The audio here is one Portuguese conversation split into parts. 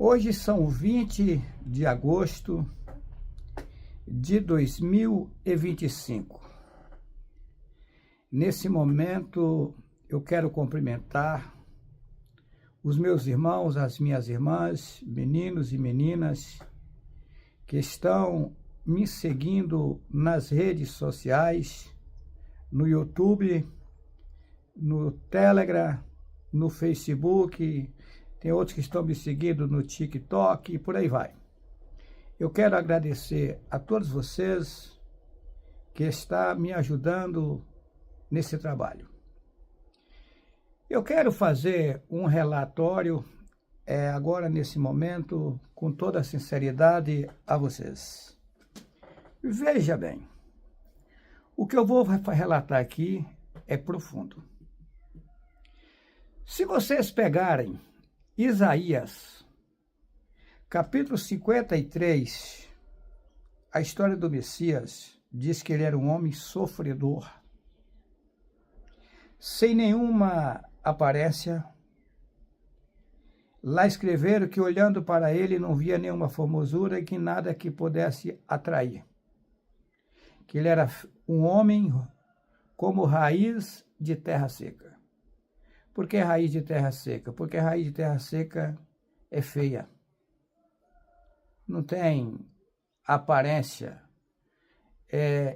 Hoje são 20 de agosto de 2025. Nesse momento, eu quero cumprimentar os meus irmãos, as minhas irmãs, meninos e meninas que estão me seguindo nas redes sociais, no YouTube, no Telegram, no Facebook, tem outros que estão me seguindo no TikTok e por aí vai. Eu quero agradecer a todos vocês que estão me ajudando nesse trabalho. Eu quero fazer um relatório agora, nesse momento, com toda a sinceridade a vocês. Veja bem, o que eu vou relatar aqui é profundo. Se vocês pegarem Isaías, capítulo 53, a história do Messias diz que ele era um homem sofredor, sem nenhuma aparência. Lá escreveram que olhando para ele não via nenhuma formosura e que nada que pudesse atrair. Que ele era um homem como raiz de terra seca. Por que raiz de terra seca? Porque raiz de terra seca é feia. Não tem aparência.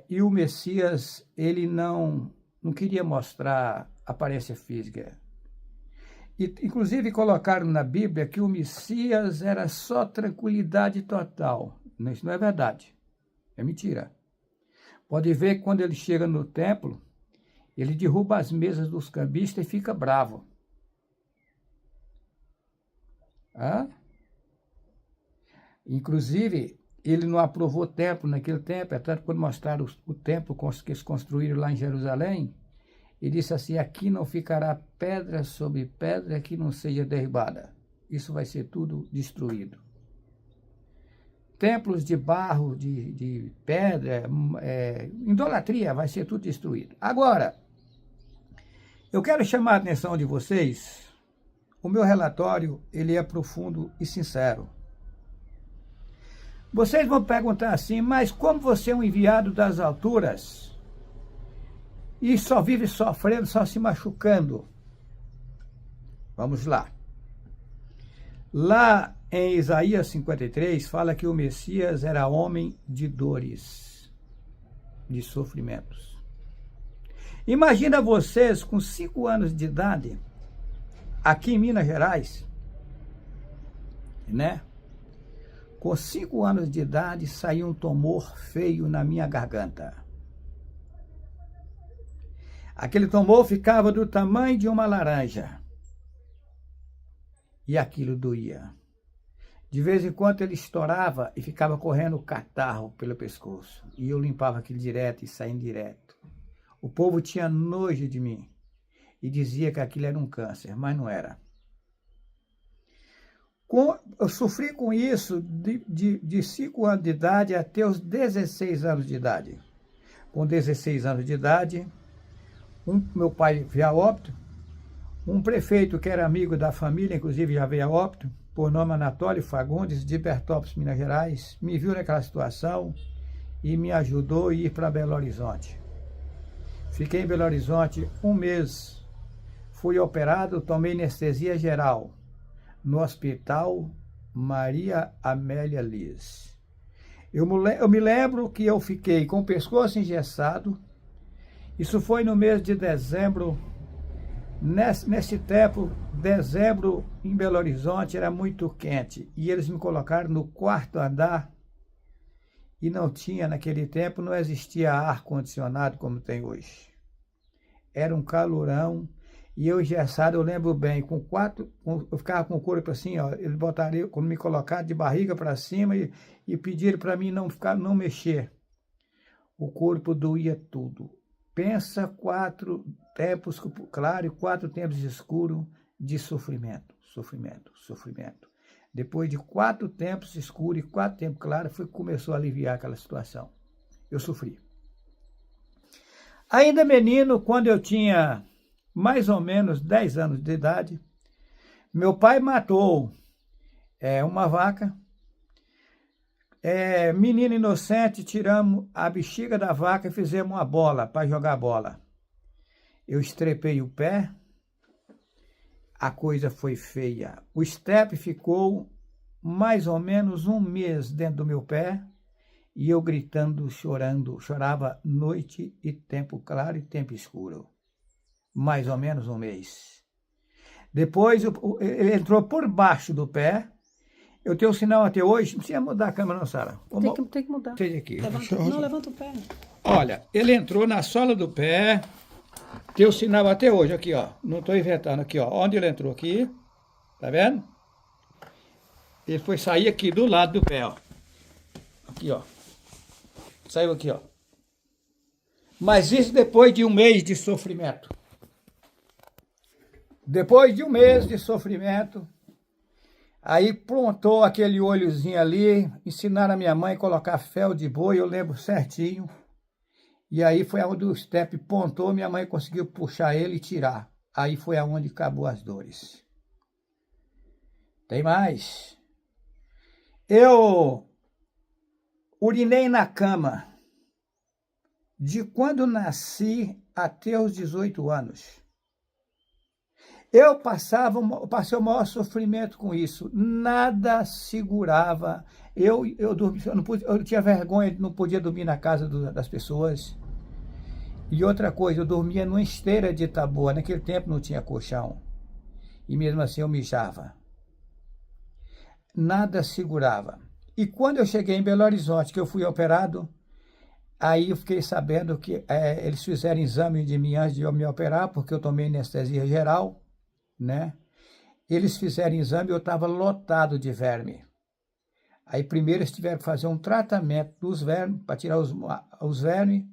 E o Messias, ele não queria mostrar aparência física. E, inclusive, colocaram na Bíblia que o Messias era só tranquilidade total. Isso não é verdade. É mentira. Pode ver que quando ele chega no templo, ele derruba as mesas dos cambistas e fica bravo. Inclusive, ele não aprovou o templo naquele tempo, tanto quando mostraram o templo que eles construíram lá em Jerusalém, ele disse assim: aqui não ficará pedra sobre pedra que não seja derribada. Isso vai ser tudo destruído. Templos de barro, de pedra, idolatria, vai ser tudo destruído. Agora, eu quero chamar a atenção de vocês. O meu relatório, ele é profundo e sincero. Vocês vão perguntar assim: mas como você é um enviado das alturas e só vive sofrendo, só se machucando? Vamos lá. Lá em Isaías 53, fala que o Messias era homem de dores, de sofrimentos. Imagina vocês com 5 anos de idade, aqui em Minas Gerais, né? Com 5 anos de idade, saiu um tumor feio na minha garganta. Aquele tumor ficava do tamanho de uma laranja. E aquilo doía. De vez em quando ele estourava e ficava correndo catarro pelo pescoço. E eu limpava aquilo direto e saindo direto. O povo tinha nojo de mim e dizia que aquilo era um câncer, mas não era. Eu sofri com isso de 5 anos de idade até os 16 anos de idade. Com 16 anos de idade, meu pai veio a óbito. Um prefeito que era amigo da família, inclusive já veio a óbito, por nome Anatólio Fagundes, de Bertópolis, Minas Gerais, me viu naquela situação e me ajudou a ir para Belo Horizonte. Fiquei em Belo Horizonte 1 mês. Fui operado, tomei anestesia geral no Hospital Maria Amélia Liz. Eu me lembro que eu fiquei com o pescoço engessado. Isso foi no mês de dezembro. Nesse tempo, dezembro, em Belo Horizonte, era muito quente. E eles me colocaram no 4º andar. E não tinha, naquele tempo, não existia ar-condicionado como tem hoje. Era um calorão. E eu engessado, eu lembro bem, eu ficava com o corpo assim, ó, eles botariam, quando me colocaram de barriga para cima e pediram para mim não mexer. O corpo doía tudo. Pensa 4 tempos claros e 4 tempos escuros de sofrimento, sofrimento, sofrimento. Depois de 4 tempos escuros e 4 tempos claros, começou a aliviar aquela situação. Eu sofri. Ainda menino, quando eu tinha mais ou menos 10 anos de idade, meu pai matou uma vaca. Menino inocente, tiramos a bexiga da vaca e fizemos uma bola para jogar bola. Eu estrepei o pé, a coisa foi feia. O estepe ficou mais ou menos um mês dentro do meu pé e eu gritando, chorando. Chorava noite e tempo claro e tempo escuro. Mais ou menos um mês. Depois ele entrou por baixo do pé. Eu tenho um sinal até hoje. Não precisa mudar a câmera, não, Sara. Tem que mudar. Tem aqui. Não, levanta o pé. Olha, ele entrou na sola do pé. Tem o sinal até hoje, aqui, ó. Não estou inventando, aqui, ó. Onde ele entrou aqui. Tá vendo? Ele foi sair aqui do lado do pé, ó. Aqui, ó. Saiu aqui, ó. Mas isso depois de um mês de sofrimento. Depois de um mês de sofrimento, aí plantou aquele olhozinho ali, ensinaram a minha mãe a colocar fel de boi, eu lembro certinho. E aí foi onde o estepe pontou, minha mãe conseguiu puxar ele e tirar. Aí foi aonde acabou as dores. Tem mais. Eu urinei na cama de quando nasci até os 18 anos. Eu passei o maior sofrimento com isso. Nada segurava. Eu dormia, eu tinha vergonha, não podia dormir na casa das pessoas. E outra coisa, eu dormia numa esteira de taboa. Naquele tempo não tinha colchão. E mesmo assim eu mijava. Nada segurava. E quando eu cheguei em Belo Horizonte, que eu fui operado, aí eu fiquei sabendo que eles fizeram exame de mim antes de eu me operar, porque eu tomei anestesia geral, né? Eles fizeram exame e eu estava lotado de verme. Aí primeiro eles tiveram que fazer um tratamento dos vermes, para tirar os vermes,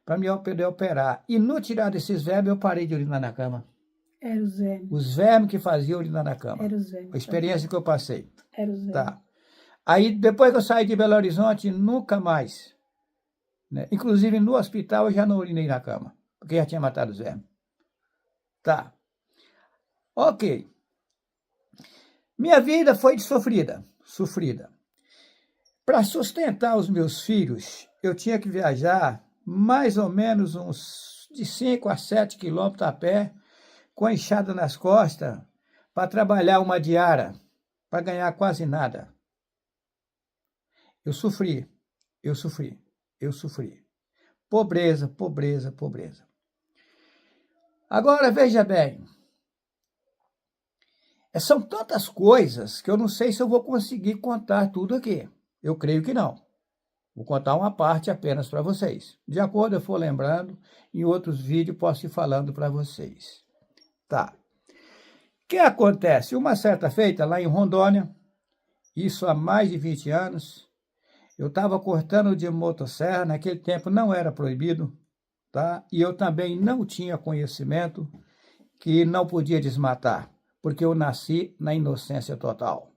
para me poder operar. E no tirar desses vermes, eu parei de urinar na cama. Era os vermes. Os vermes que faziam urinar na cama. Era os vermes. A experiência que eu passei. Era os vermes. Tá. Aí, depois que eu saí de Belo Horizonte, nunca mais. Né? Inclusive, no hospital, eu já não urinei na cama, porque já tinha matado os vermes. Tá. Ok. Minha vida foi sofrida. Para sustentar os meus filhos, eu tinha que viajar mais ou menos uns de 5 a 7 quilômetros a pé, com a enxada nas costas, para trabalhar uma diária, para ganhar quase nada. Eu sofri. Pobreza. Agora, veja bem. São tantas coisas que eu não sei se eu vou conseguir contar tudo aqui. Eu creio que não. Vou contar uma parte apenas para vocês. De acordo, eu for lembrando, em outros vídeos posso ir falando para vocês. Tá. O que acontece? Uma certa feita, lá em Rondônia, isso há mais de 20 anos, eu estava cortando de motosserra, naquele tempo não era proibido, tá? E eu também não tinha conhecimento que não podia desmatar, porque eu nasci na inocência total.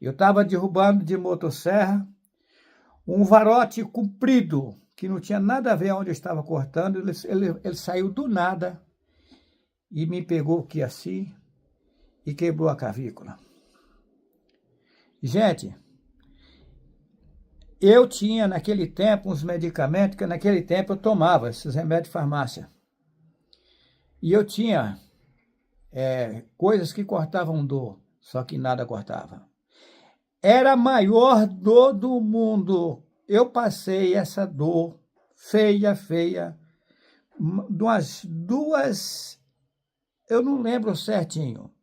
Eu estava derrubando de motosserra um varote comprido, que não tinha nada a ver onde eu estava cortando, ele saiu do nada e me pegou aqui assim e quebrou a clavícula. Gente, eu tinha naquele tempo uns medicamentos, que naquele tempo eu tomava esses remédios de farmácia. E eu tinha coisas que cortavam dor, só que nada cortava. Era a maior dor do mundo. Eu passei essa dor feia, umas duas, eu não lembro certinho,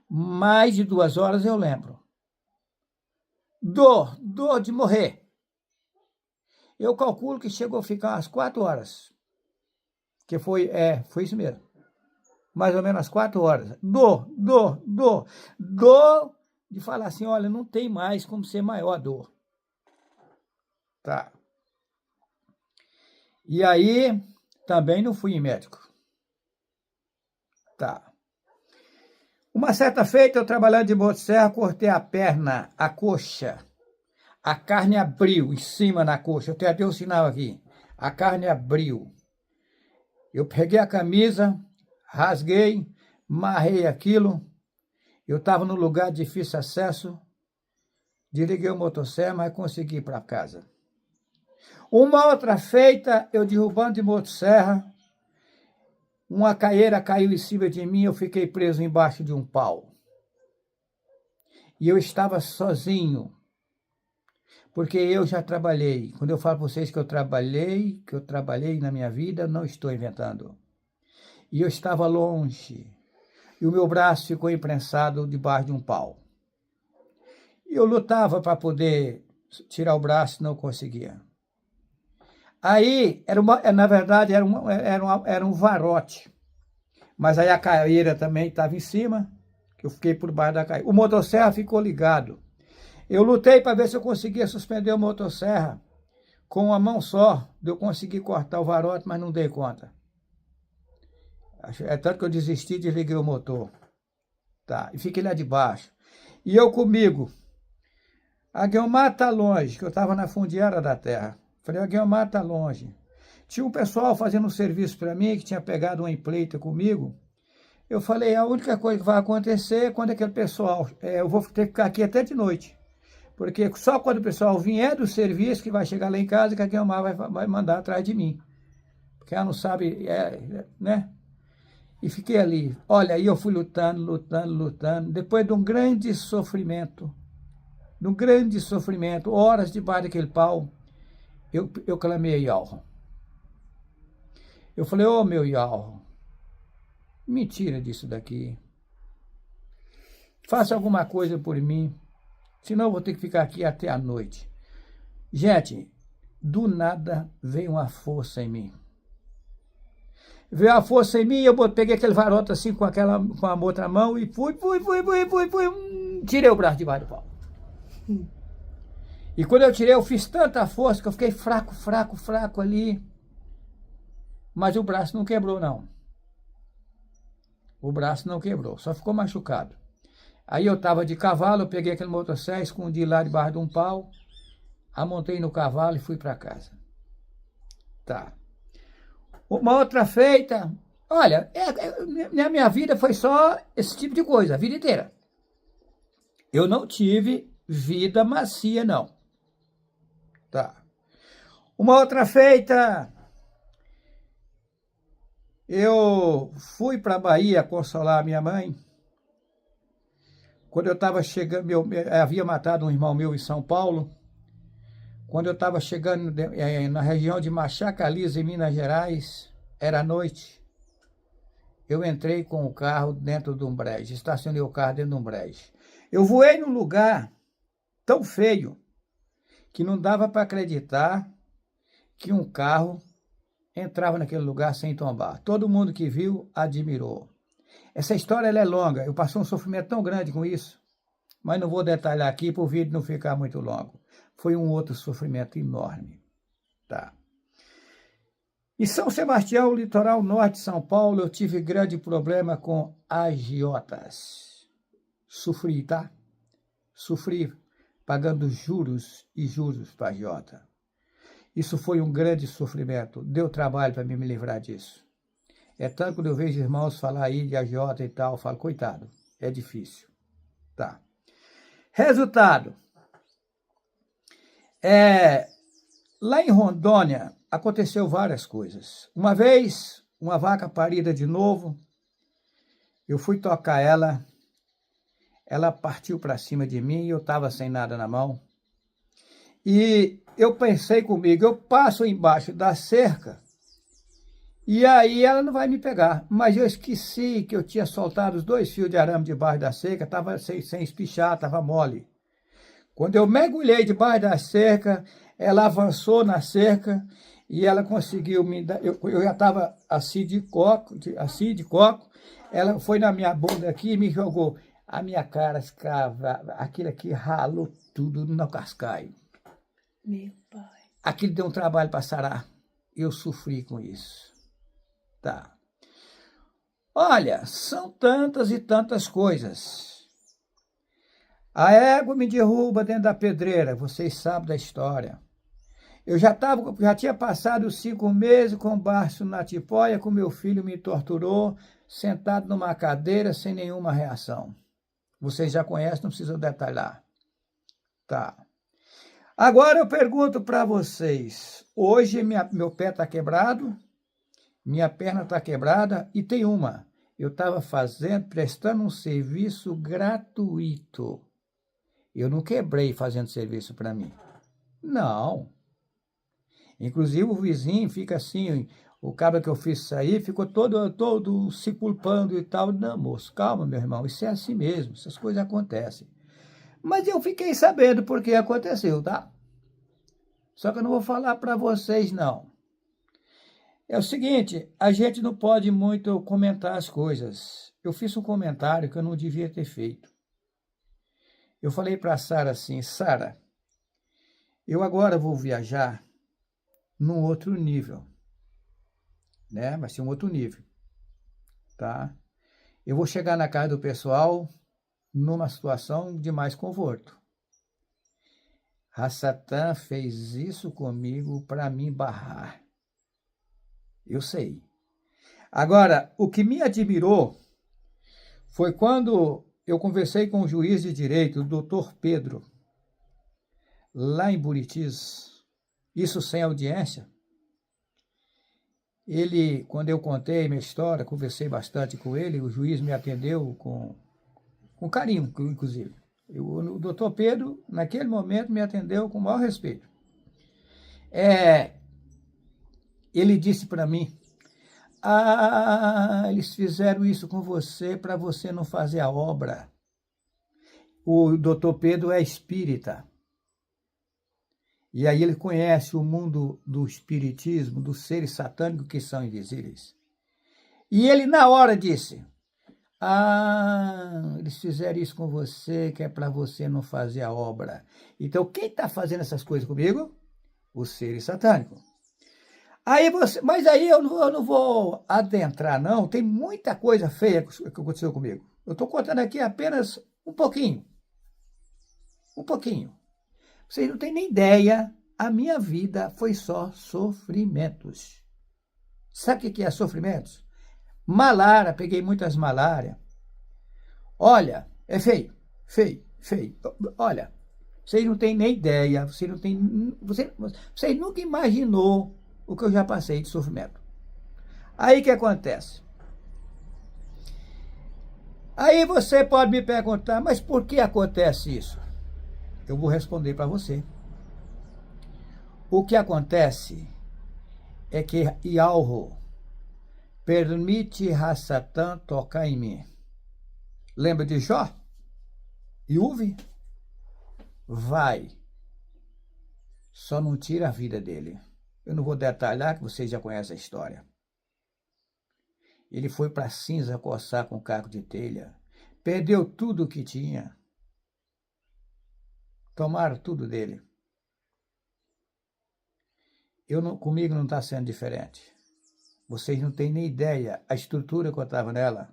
mais de 2 horas eu lembro. Dor de morrer. Eu calculo que chegou a ficar umas 4 horas. Que foi isso mesmo. Mais ou menos umas 4 horas. Dor de falar assim, olha, não tem mais como ser maior a dor. Tá. E aí, também não fui em médico. Tá. Uma certa feita, eu trabalhando de motosserra, cortei a perna, a coxa. A carne abriu em cima na coxa. Eu tenho até o sinal aqui. A carne abriu. Eu peguei a camisa, rasguei, marrei aquilo Eu estava num lugar de difícil acesso, desliguei o motosserra, mas consegui ir para casa. Uma outra feita, eu derrubando de motosserra, uma caieira caiu em cima de mim, eu fiquei preso embaixo de um pau. E eu estava sozinho, porque eu já trabalhei. Quando eu falo para vocês que eu trabalhei na minha vida, não estou inventando. E eu estava longe, e o meu braço ficou imprensado debaixo de um pau. E eu lutava para poder tirar o braço, não conseguia. Aí, na verdade, era um varote. Mas aí a caieira também estava em cima, que eu fiquei por baixo da caieira. O motosserra ficou ligado. Eu lutei para ver se eu conseguia suspender o motosserra com uma mão só. Eu consegui cortar o varote, mas não dei conta. É tanto que eu desisti, desliguei o motor. Tá, e fiquei lá debaixo. E eu comigo. A Guiomar está longe, que eu estava na fundiária da terra. Falei, a Guiomar está longe. Tinha um pessoal fazendo um serviço para mim, que tinha pegado uma empleita comigo. Eu falei, a única coisa que vai acontecer é quando aquele pessoal... eu vou ter que ficar aqui até de noite. Porque só quando o pessoal vier do serviço que vai chegar lá em casa que a Guiomar vai mandar atrás de mim. Porque ela não sabe, né? E fiquei ali. Olha, aí eu fui lutando. Depois de um grande sofrimento, horas debaixo daquele pau, eu clamei a Yalro. Eu falei, ô meu Yalro, me tira disso daqui. Faça alguma coisa por mim, senão eu vou ter que ficar aqui até a noite. Gente, do nada veio uma força em mim. Veio a força em mim, eu peguei aquele varote assim com a outra mão e fui, tirei o braço debaixo do pau. E quando eu tirei, eu fiz tanta força que eu fiquei fraco ali. Mas o braço não quebrou, não. O braço não quebrou, só ficou machucado. Aí eu estava de cavalo, eu peguei aquele motosserra, escondi lá debaixo de um pau, amontei no cavalo e fui para casa. Tá. Uma outra feita, olha, minha vida foi só esse tipo de coisa, a vida inteira. Eu não tive vida macia, não. Tá. Uma outra feita, eu fui para a Bahia consolar a minha mãe. Quando eu estava chegando, havia matado um irmão meu em São Paulo. Quando eu estava chegando na região de Machacaliza, em Minas Gerais, era noite. Eu entrei com o carro dentro de um brejo, estacionei o carro dentro de um brejo. Eu voei num lugar tão feio que não dava para acreditar que um carro entrava naquele lugar sem tombar. Todo mundo que viu admirou. Essa história ela é longa, eu passei um sofrimento tão grande com isso, mas não vou detalhar aqui para o vídeo não ficar muito longo. Foi um outro sofrimento enorme. Tá. Em São Sebastião, litoral norte de São Paulo, eu tive grande problema com agiotas. Sofri, tá? Sofri pagando juros e juros para agiota. Isso foi um grande sofrimento. Deu trabalho para me livrar disso. É tanto quando eu vejo irmãos falar aí de agiota e tal, eu falo, coitado, é difícil. Tá. Resultado. Lá em Rondônia, aconteceu várias coisas. Uma vez, uma vaca parida de novo, eu fui tocar ela partiu para cima de mim e eu estava sem nada na mão. E eu pensei comigo, eu passo embaixo da cerca e aí ela não vai me pegar. Mas eu esqueci que eu tinha soltado os 2 fios de arame debaixo da cerca, estava sem espichar, estava mole. Quando eu mergulhei debaixo da cerca, ela avançou na cerca e ela conseguiu me dar. Eu já estava assim de coco, ela foi na minha bunda aqui e me jogou. A minha cara escava, aquilo aqui ralou tudo no cascaio. Meu pai. Aquilo deu um trabalho para sarar. Eu sofri com isso. Tá. Olha, são tantas e tantas coisas. A égua me derruba dentro da pedreira, vocês sabem da história. Eu já tinha passado os 5 meses com baço na tipóia, com meu filho me torturou, sentado numa cadeira sem nenhuma reação. Vocês já conhecem, não precisam detalhar. Tá. Agora eu pergunto para vocês. Hoje meu pé está quebrado, minha perna está quebrada e tem uma. Eu estava prestando um serviço gratuito. Eu não quebrei fazendo serviço para mim. Não. Inclusive o vizinho fica assim, o cara que eu fiz sair ficou todo se culpando e tal. Não, moço, calma, meu irmão, isso é assim mesmo, essas coisas acontecem. Mas eu fiquei sabendo por que aconteceu, tá? Só que eu não vou falar para vocês, não. É o seguinte, a gente não pode muito comentar as coisas. Eu fiz um comentário que eu não devia ter feito. Eu falei para a Sara assim, Sara, eu agora vou viajar num outro nível, né? Vai ser um outro nível, tá? Eu vou chegar na casa do pessoal numa situação de mais conforto. A Satã fez isso comigo para me barrar. Eu sei. Agora, o que me admirou foi quando eu conversei com o juiz de direito, o doutor Pedro, lá em Buritis, isso sem audiência. Ele, quando eu contei minha história, conversei bastante com ele, o juiz me atendeu com carinho, inclusive. O doutor Pedro, naquele momento, me atendeu com o maior respeito. Ele disse para mim, eles fizeram isso com você para você não fazer a obra. O doutor Pedro é espírita. E aí ele conhece o mundo do espiritismo, dos seres satânicos que são invisíveis. E ele, na hora, disse, eles fizeram isso com você, que é para você não fazer a obra. Então, quem está fazendo essas coisas comigo? Os seres satânicos. Mas aí eu não vou adentrar, não. Tem muita coisa feia que aconteceu comigo. Eu estou contando aqui apenas um pouquinho. Um pouquinho. Vocês não têm nem ideia, a minha vida foi só sofrimentos. Sabe o que é sofrimentos? Malária, peguei muitas malárias. Olha, é feio, feio, feio. Olha, vocês não têm nem ideia, você nunca imaginou o que eu já passei de sofrimento. Aí o que acontece? Aí você pode me perguntar, mas por que acontece isso? Eu vou responder para você. O que acontece é que Yalro permite a Satã tocar em mim. Lembra de Jó? Yuvi? Vai. Só não tira a vida dele. Eu não vou detalhar, que vocês já conhecem a história. Ele foi para cinza coçar com caco de telha. Perdeu tudo o que tinha. Tomaram tudo dele. Comigo não está sendo diferente. Vocês não têm nem ideia a estrutura que eu estava nela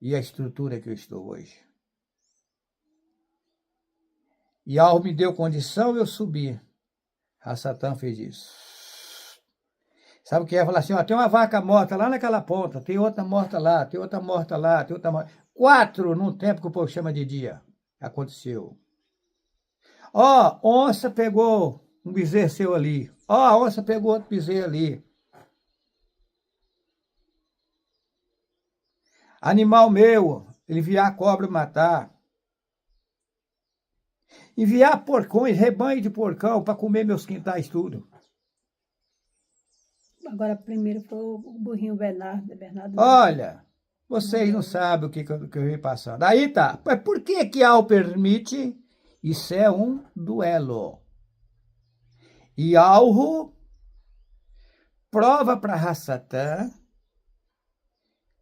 e a estrutura que eu estou hoje. E algo me deu condição, eu subi. A Satã fez isso. Sabe o que é? Falar assim, tem uma vaca morta lá naquela ponta, tem outra morta lá, tem outra morta lá, tem outra morta. 4 num tempo que o povo chama de dia. Aconteceu. Onça pegou um bezerro seu ali. A onça pegou outro bezerro ali. Animal meu, enviar cobra matar. Enviar porcões, rebanho de porcão para comer meus quintais tudo. Agora primeiro foi o burrinho Bernardo. Olha, vocês não sabem o que eu vim passando. Aí tá. Mas por que Al permite? Isso é um duelo. E Alro prova para Satã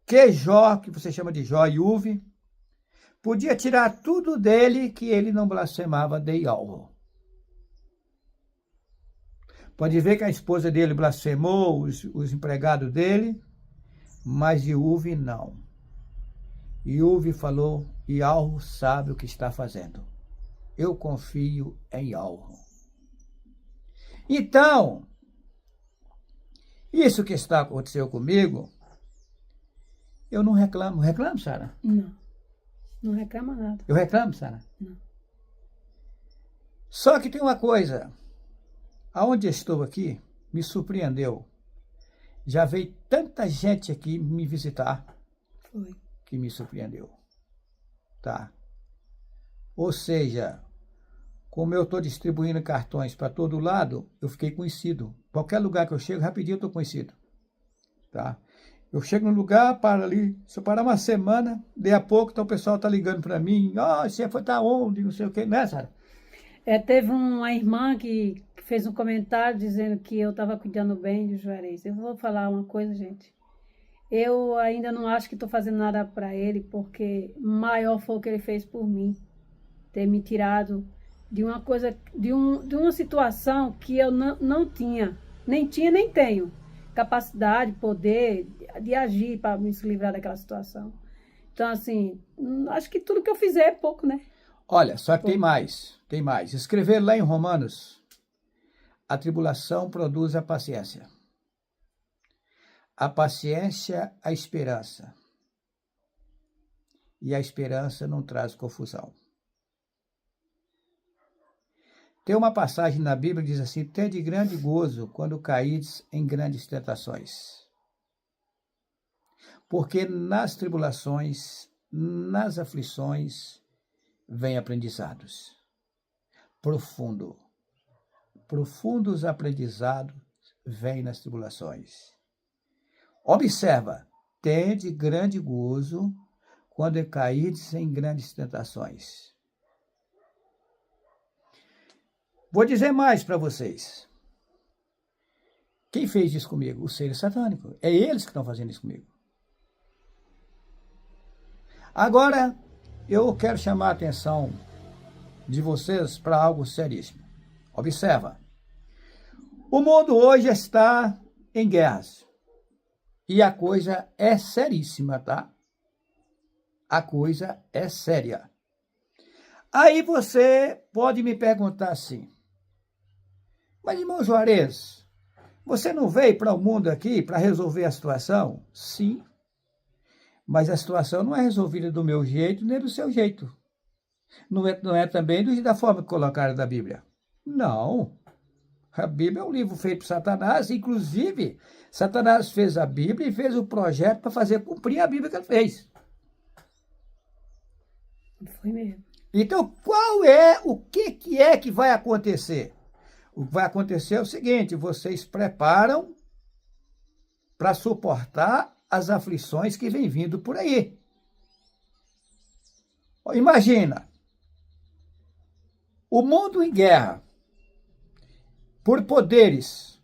que Jó, que você chama de Jó e Uve, podia tirar tudo dele que ele não blasfemava de Alro. Pode ver que a esposa dele blasfemou, os empregados dele, mas Iuve não. Iuve falou, Yalro sabe o que está fazendo. Eu confio em Yalro. Então, isso que aconteceu comigo, eu não reclamo. Reclamo, Sara? Não. Não reclama nada. Eu reclamo, Sara? Não. Só que tem uma coisa. Aonde eu estou aqui, me surpreendeu. Já veio tanta gente aqui me visitar. Foi. Que me surpreendeu. Tá? Ou seja, como eu estou distribuindo cartões para todo lado, eu fiquei conhecido. Qualquer lugar que eu chego, rapidinho eu estou conhecido. Tá? Eu chego no lugar, paro ali, se eu parar uma semana, daí a pouco então o pessoal está ligando para mim, você foi estar onde, não sei o quê, né, Sara? Teve uma irmã que fez um comentário dizendo que eu estava cuidando bem de Juarez. Eu vou falar uma coisa, gente. Eu ainda não acho que estou fazendo nada para ele, porque maior foi o que ele fez por mim. Ter me tirado de uma coisa, de uma situação que eu não tinha, nem tenho capacidade, poder de agir para me livrar daquela situação. Então, assim, acho que tudo que eu fizer é pouco, né? Olha, só que tem mais. Escrever lá em Romanos, a tribulação produz a paciência. A paciência, a esperança. E a esperança não traz confusão. Tem uma passagem na Bíblia que diz assim, tende grande gozo quando caídes em grandes tentações. Porque nas tribulações, nas aflições, vem aprendizados. Profundos aprendizados vêm nas tribulações. Observa, tende grande gozo quando caídes em grandes tentações. Vou dizer mais para vocês. Quem fez isso comigo? Os seres satânicos. É eles que estão fazendo isso comigo. Agora, eu quero chamar a atenção de vocês para algo seríssimo. Observa. O mundo hoje está em guerras. E a coisa é seríssima, tá? A coisa é séria. Aí você pode me perguntar assim, mas, irmão Juarez, você não veio para o mundo aqui para resolver a situação? Sim, mas a situação não é resolvida do meu jeito nem do seu jeito. Não é também da forma que colocaram da Bíblia. Não. A Bíblia é um livro feito por Satanás. Inclusive, Satanás fez a Bíblia e fez o projeto para fazer cumprir a Bíblia que ele fez. Foi mesmo. Então, o que é que vai acontecer? O que vai acontecer é o seguinte, vocês preparam para suportar as aflições que vêm vindo por aí. Imagina, o mundo em guerra, por poderes.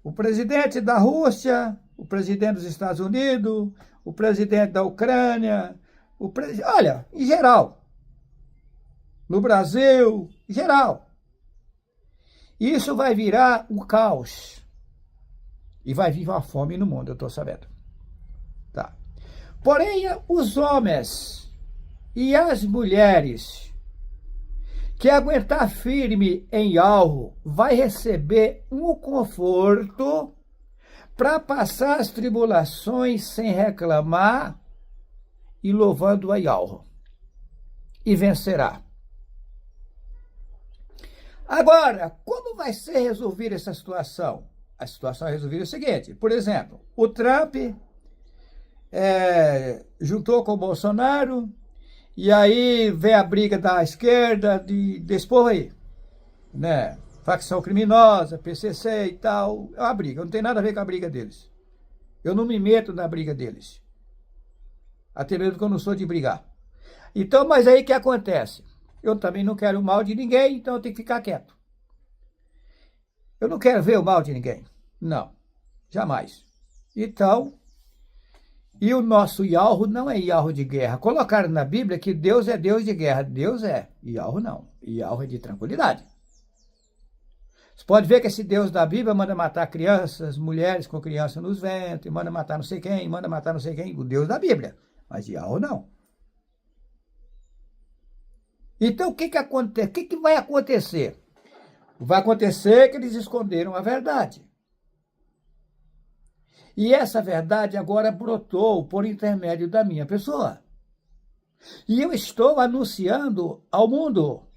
O presidente da Rússia, o presidente dos Estados Unidos, o presidente da Ucrânia, olha, em geral. No Brasil, em geral. Isso vai virar um caos. E vai vir uma fome no mundo, eu estou sabendo. Tá. Porém, os homens e as mulheres que aguentar firme em algo vai receber um conforto para passar as tribulações sem reclamar e louvando a Yahweh. E vencerá. Agora, como vai ser resolvida essa situação? A situação é resolvida o seguinte, por exemplo, o Trump juntou com o Bolsonaro e aí vem a briga da esquerda, desse povo aí, né? Facção criminosa, PCC e tal, é uma briga, não tem nada a ver com a briga deles. Eu não me meto na briga deles. Até mesmo que eu não sou de brigar. Então, mas aí o que acontece? Eu também não quero o mal de ninguém, então eu tenho que ficar quieto. Eu não quero ver o mal de ninguém. Não, jamais. Então, e o nosso Yahweh não é Yahweh de guerra. Colocaram na Bíblia que Deus é Deus de guerra. Deus é. Yahweh não. Yahweh é de tranquilidade. Você pode ver que esse Deus da Bíblia manda matar crianças, mulheres com criança nos ventres, manda matar não sei quem, manda matar não sei quem. O Deus da Bíblia. Mas Yahweh não. Então, o que acontece? O que vai acontecer? Vai acontecer que eles esconderam a verdade. E essa verdade agora brotou por intermédio da minha pessoa. E eu estou anunciando ao mundo.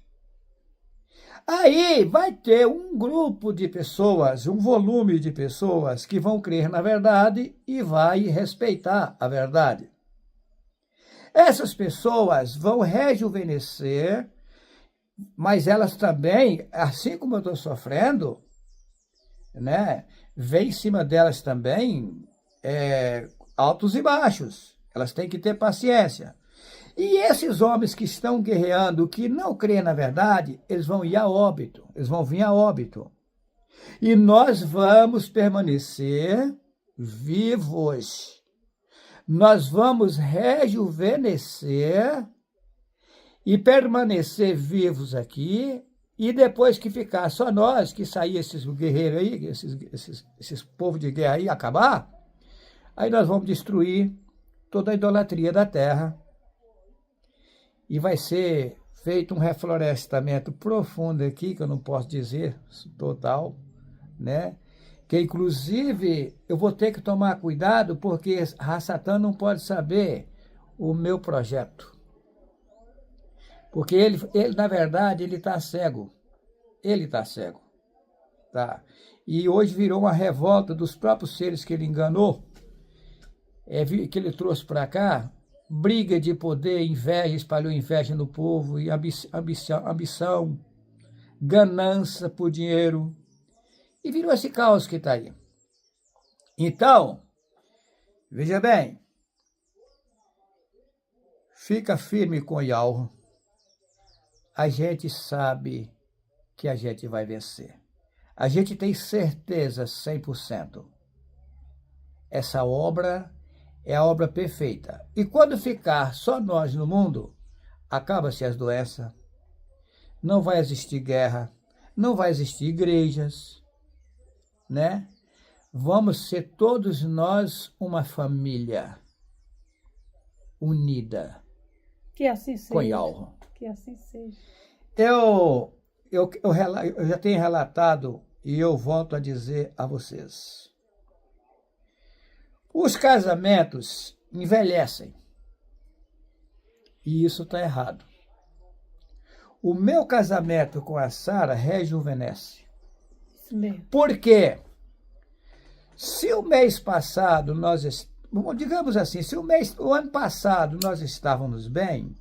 Aí vai ter um grupo de pessoas, um volume de pessoas que vão crer na verdade e vai respeitar a verdade. Essas pessoas vão rejuvenescer, mas elas também, assim como eu estou sofrendo, né, vem em cima delas também altos e baixos. Elas têm que ter paciência. E esses homens que estão guerreando, que não creem na verdade, eles vão ir a óbito, eles vão vir a óbito. E nós vamos permanecer vivos. Nós vamos rejuvenescer e permanecer vivos aqui, e depois que ficar só nós, que sair esses guerreiros aí, esses povos de guerra aí, acabar, aí nós vamos destruir toda a idolatria da terra. E vai ser feito um reflorestamento profundo aqui, que eu não posso dizer total, né? Que inclusive eu vou ter que tomar cuidado, porque Satã não pode saber o meu projeto. Porque ele na verdade, ele está cego. Ele está cego. Tá? E hoje virou uma revolta dos próprios seres que ele enganou, que ele trouxe para cá. Briga de poder, inveja, espalhou inveja no povo, e ambição, ganância por dinheiro, e virou esse caos que está aí. Então, veja bem, fica firme com Yahweh, a gente sabe que a gente vai vencer. A gente tem certeza 100%. Essa obra é a obra perfeita. E quando ficar só nós no mundo, acaba-se as doenças, não vai existir guerra, não vai existir igrejas, né? Vamos ser todos nós uma família unida. Que assim seja. Com Yahweh. Que assim seja. Eu já tenho relatado e eu volto a dizer a vocês. Os casamentos envelhecem. E isso está errado. O meu casamento com a Sara rejuvenesce. Isso mesmo. Por quê? Se o mês passado digamos assim, se o ano passado nós estávamos bem,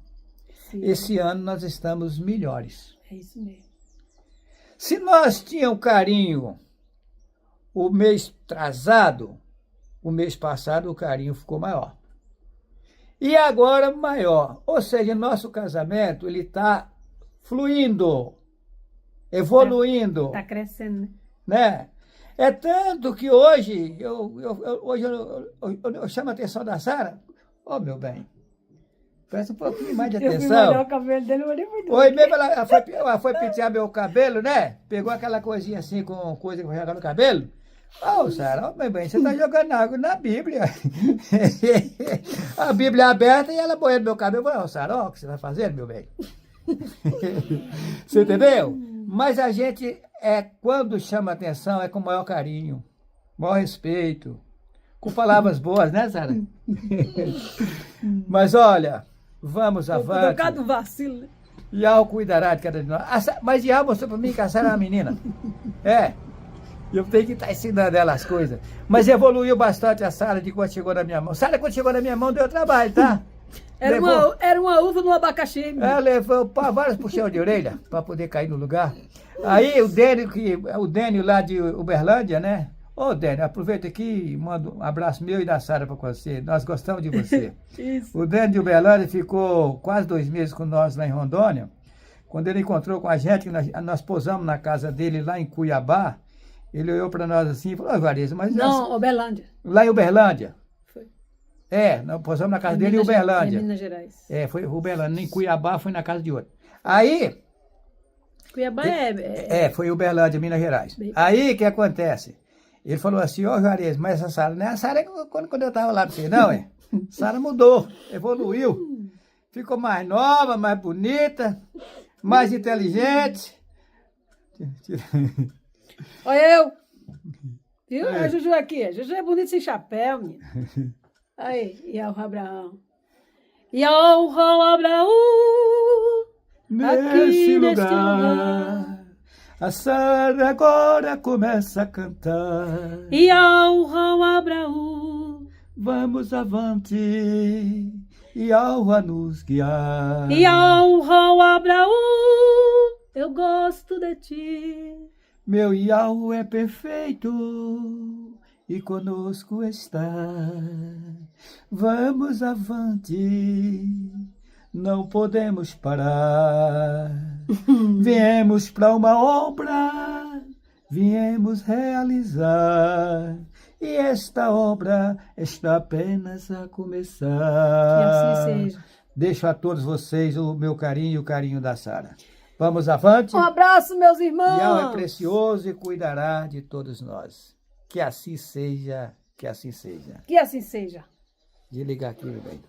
sim, esse ano nós estamos melhores. É isso mesmo. Se nós tínhamos carinho o mês atrasado, o mês passado o carinho ficou maior. E agora maior. Ou seja, nosso casamento ele está fluindo, evoluindo. Está crescendo, Né? É tanto que hoje eu chamo a atenção da Sara. Ô, meu bem, presta um pouquinho mais de atenção. Eu vi o cabelo dele, eu olhei muito. Oi, mesmo ela foi pentear meu cabelo, né? Pegou aquela coisinha assim com coisa que vai jogar no cabelo. Ô, Sara, meu bem, você tá jogando água na Bíblia. A Bíblia é aberta e ela boiando meu cabelo. Eu falei, ô, Sara, ó, o que você tá fazendo, meu bem? Você entendeu? Mas a gente, quando chama atenção, é com maior carinho, maior respeito, com palavras boas, né, Sara? Mas olha, vamos avante. Por causa do vacilo, né? Yahweh cuidará de cada de nós. Mas Yahweh mostrou para mim que a Sara é uma menina. Eu tenho que estar ensinando ela as coisas. Mas evoluiu bastante a Sara de quando chegou na minha mão. Sara, quando chegou na minha mão, deu trabalho, tá? Era uma uva no abacaxi. Ela levou vários puxões de orelha para poder cair no lugar. Aí o Dênio lá de Uberlândia, né? Ô, Dênio, aproveita aqui e manda um abraço meu e da Sara para você. Nós gostamos de você. Isso. O Dênio de Uberlândia ficou quase 2 meses com nós lá em Rondônia. Quando ele encontrou com a gente, nós pousamos na casa dele lá em Cuiabá. Ele olhou para nós assim e falou, ô, Variza, mas... Não, Uberlândia. Lá em Uberlândia. Foi. Nós pousamos na casa dele em Uberlândia. Em Minas Gerais. Foi Uberlândia. Em Cuiabá foi na casa de outro. Aí... Cuiabá foi Uberlândia, Minas Gerais. Bem... Aí, o que acontece? Ele falou assim, ô, Juarez, mas essa Sara, não é a Sara quando eu estava lá pra você, não, Sara mudou, evoluiu. Ficou mais nova, mais bonita, mais inteligente. Olha eu. Viu? A Juju aqui. A Juju é bonita sem chapéu, menina. Aí, e o Abraão. Yauhau Abraú, Nesse neste lugar, a Sara agora começa a cantar. Yauhau Abraú, Vamos avante, Yahweh nos guiar. Yauhau Abraú, eu gosto de ti. Meu Yahweh é perfeito e conosco está. Vamos avante, não podemos parar. Viemos para uma obra, viemos realizar. E esta obra está apenas a começar. Que assim seja. Deixo a todos vocês o meu carinho e o carinho da Sara. Vamos avante? Um abraço, meus irmãos. Yahweh é precioso e cuidará de todos nós. Que assim seja, que assim seja. Que assim seja. Desligar aqui, meu bem.